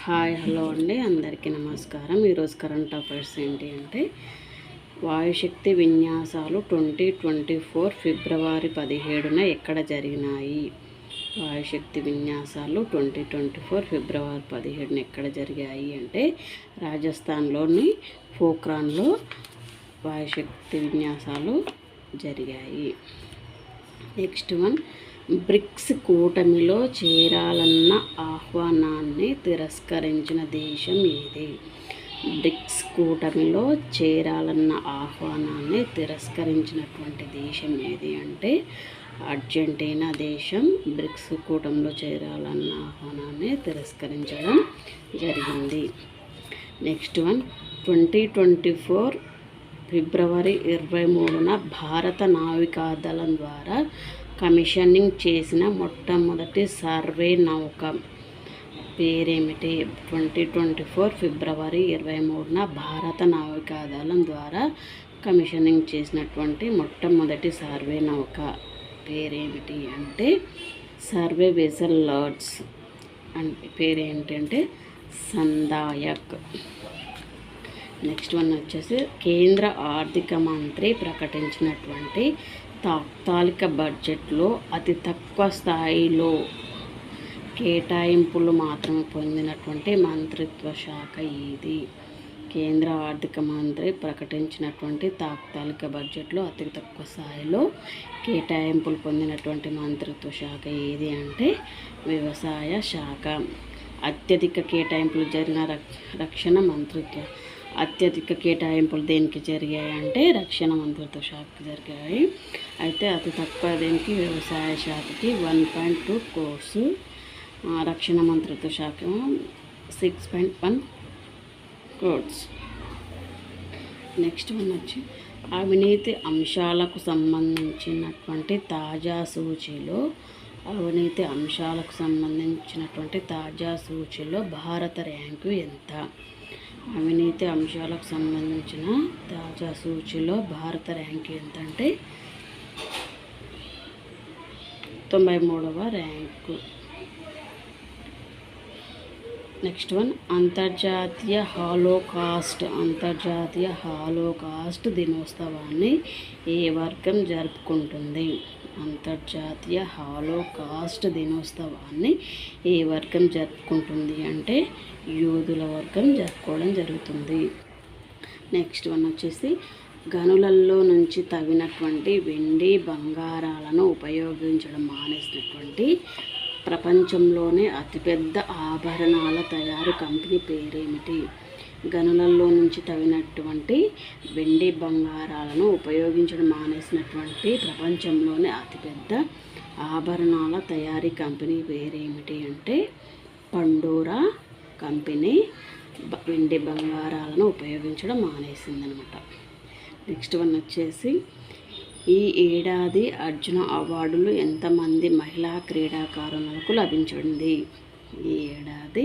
Hi hello అండి, అందరికీ నమస్కారం. ఈరోజు కరెంట్ అఫైర్స్ ఏంటి అంటే వాయుశక్తి విన్యాసాలు 2024 ఫిబ్రవరి 17న ఎక్కడ జరిగినాయి? వాయుశక్తి విన్యాసాలు 2024 ఫిబ్రవరి 17న ఎక్కడ జరిగాయి అంటే రాజస్థాన్లోని పోఖ్రాన్లో వాయుశక్తి విన్యాసాలు జరిగాయి. నెక్స్ట్ వన్, బ్రిక్స్ కూటమిలో చేరాలన్న ఆహ్వానాన్ని తిరస్కరించిన దేశం ఏది? బ్రిక్స్ కూటమిలో చేరాలన్న ఆహ్వానాన్ని తిరస్కరించినటువంటి దేశం ఏది అంటే అర్జెంటీనా దేశం బ్రిక్స్ కూటమిలో చేరాలన్న ఆహ్వానాన్ని తిరస్కరించడం జరిగింది. నెక్స్ట్ వన్, 2024 ఫిబ్రవరి 23న భారత నావికాదళం ద్వారా కమిషనింగ్ చేసిన మొట్టమొదటి సర్వే నౌక పేరేమిటి? 2024 ఫిబ్రవరి 23న భారత నావికాదళం ద్వారా కమిషనింగ్ చేసినటువంటి మొట్టమొదటి సర్వే నౌక పేరేమిటి అంటే సర్వే వెసల్ లార్డ్స్ అంటే పేరేంటంటే సందాయక్. నెక్స్ట్ వన్ వచ్చేసి కేంద్ర ఆర్థిక మంత్రి ప్రకటించినటువంటి తాత్కాలిక బడ్జెట్లో అతి తక్కువ స్థాయిలో కేటాయింపులు మాత్రమే పొందినటువంటి మంత్రిత్వ శాఖ ఏది? కేంద్ర ఆర్థిక మంత్రి ప్రకటించినటువంటి తాత్కాలిక బడ్జెట్లో అతి తక్కువ స్థాయిలో కేటాయింపులు పొందినటువంటి మంత్రిత్వ శాఖ ఏది అంటే వ్యవసాయ శాఖ. అత్యధిక కేటాయింపులు జరిగిన రక్షణ మంత్రిత్వ అత్యధిక కేటాయింపులు దేనికి జరిగాయి అంటే రక్షణ మంత్రిత్వ శాఖకి జరిగాయి. అయితే అతి తక్కువ దేనికి? వ్యవసాయ శాఖకి 1.2 crores, రక్షణ మంత్రిత్వ శాఖ 6.1 crores. నెక్స్ట్ వన్ వచ్చి అవినీతి అంశాలకు సంబంధించినటువంటి తాజా సూచీలో భారత ర్యాంకు ఎంత? అవినీతి అంశాలకు సంబంధించిన తాజా సూచీలో భారత ర్యాంకు ఎంత అంటే 93వ ర్యాంకు. నెక్స్ట్ వన్, అంతర్జాతీయ హాలోకాస్ట్ దినోత్సవాన్ని ఏ వర్గం జరుపుకుంటుంది? అంతర్జాతీయ హాలోకాస్ట్ దినోత్సవాన్ని ఏ వర్గం జరుపుకుంటుంది అంటే యూదుల వర్గం జరుపుకోవడం జరుగుతుంది. నెక్స్ట్ వన్ వచ్చేసి గనులలో నుంచి తవ్వినటువంటి వెండి బంగారాలను ఉపయోగించడం మానేసినటువంటి ప్రపంచంలోనే అతిపెద్ద ఆభరణాల తయారీ కంపెనీ పేరేమిటి? గనులలో నుంచి తవ్వినటువంటి వెండి బంగారాలను ఉపయోగించడం మానేసినటువంటి ప్రపంచంలోనే అతిపెద్ద ఆభరణాల తయారీ కంపెనీ పేరేమిటి అంటే పండోరా కంపెనీ వెండి బంగారాలను ఉపయోగించడం మానేసిందనమాట. నెక్స్ట్ వన్ వచ్చేసి ఈ ఏడాది అర్జున అవార్డులు ఎంతమంది మహిళా క్రీడాకారులకు లభించింది? ఈ ఏడాది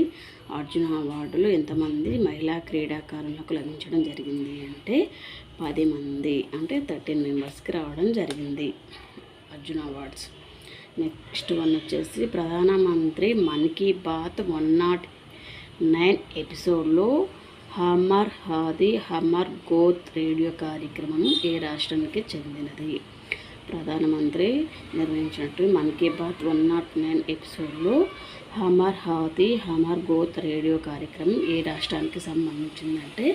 అర్జున అవార్డులు ఎంతమంది మహిళా క్రీడాకారులకు లభించడం జరిగింది అంటే 10 మంది అంటే 13 మెంబర్స్కి రావడం జరిగింది అర్జున అవార్డ్స్. నెక్స్ట్ వన్ వచ్చేసి ప్రధానమంత్రి మన్ కీ బాత్ 109 ఎపిసోడ్లో హమర్ హాదీ హమర్ గోత్ రేడియో కార్యక్రమం ఏ రాష్ట్రానికి చెందినది? ప్రధానమంత్రి నిర్వహించినట్టు మన్ కీ బాత్ 109 ఎపిసోడ్లో హమర్ హాదీ హమర్ గోత్ రేడియో కార్యక్రమం ఏ రాష్ట్రానికి సంబంధించిందంటే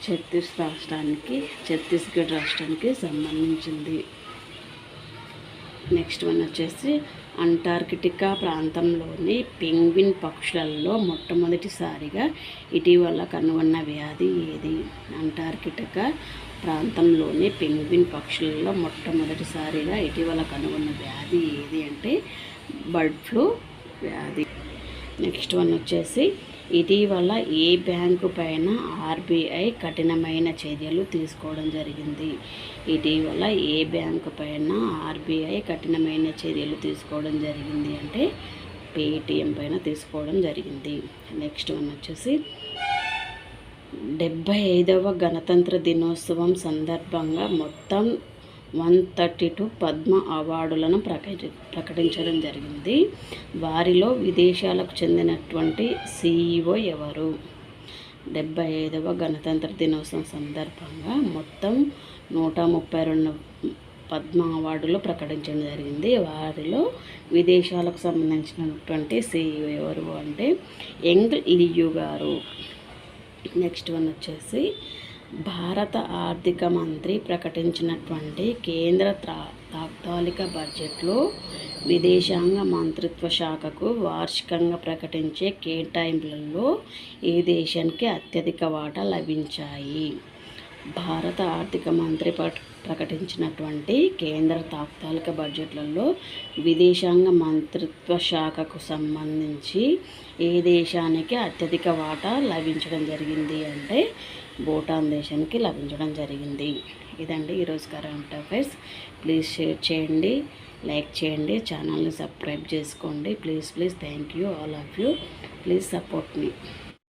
ఛత్తీస్గఢ్ రాష్ట్రానికి సంబంధించింది. నెక్స్ట్ వన్ వచ్చేసి అంటార్కిటికా ప్రాంతంలోని పెంగ్విన్ పక్షులలో మొట్టమొదటిసారిగా ఇటీవల కనుగొన్న వ్యాధి ఏది? అంటార్కిటికా ప్రాంతంలోని పెంగ్విన్ పక్షులలో మొట్టమొదటిసారిగా ఇటీవల కనుగొన్న వ్యాధి ఏది అంటే బర్డ్ ఫ్లూ వ్యాధి. నెక్స్ట్ వన్ వచ్చేసి ఇటీవల ఏ బ్యాంకు పైన ఆర్బీఐ కఠినమైన చర్యలు తీసుకోవడం జరిగింది? ఇటీవల ఏ బ్యాంకు పైన ఆర్బీఐ కఠినమైన చర్యలు తీసుకోవడం జరిగింది అంటే పేటిఎం పైన తీసుకోవడం జరిగింది. నెక్స్ట్ వన్ వచ్చేసి 75వ గణతంత్ర దినోత్సవం సందర్భంగా మొత్తం 132 పద్మ అవార్డులను ప్రకటించడం జరిగింది. వారిలో విదేశాలకు చెందినటువంటి CEO ఎవరు? 75వ గణతంత్ర దినోత్సవం సందర్భంగా మొత్తం 132 పద్మ అవార్డులు ప్రకటించడం జరిగింది. వారిలో విదేశాలకు సంబంధించినటువంటి CEO ఎవరు అంటే యంగ్ లియు గారు. నెక్స్ట్ వన్ వచ్చేసి భారత ఆర్థిక మంత్రి ప్రకటించినటువంటి కేంద్ర తాత్కాలిక బడ్జెట్లో విదేశాంగ మంత్రిత్వ శాఖకు వార్షికంగా ప్రకటించే కేటాయింపులలో ఏ దేశానికి అత్యధిక వాటా లభించాయి? భారత ఆర్థిక మంత్రి ప్రకటించినటువంటి కేంద్ర తాత్కాలిక బడ్జెట్లలో విదేశాంగ మంత్రిత్వ శాఖకు సంబంధించి ఏ దేశానికి అత్యధిక వాటా లభించడం జరిగింది అంటే భూటాన్ దేశానికి లభించడం జరిగింది. ఇదండి ఈరోజు కరెంట్ అఫైర్స్. ప్లీజ్ షేర్ చేయండి, లైక్ చేయండి, ఛానల్ని సబ్స్క్రైబ్ చేసుకోండి. Please thank you all of you. Please support me.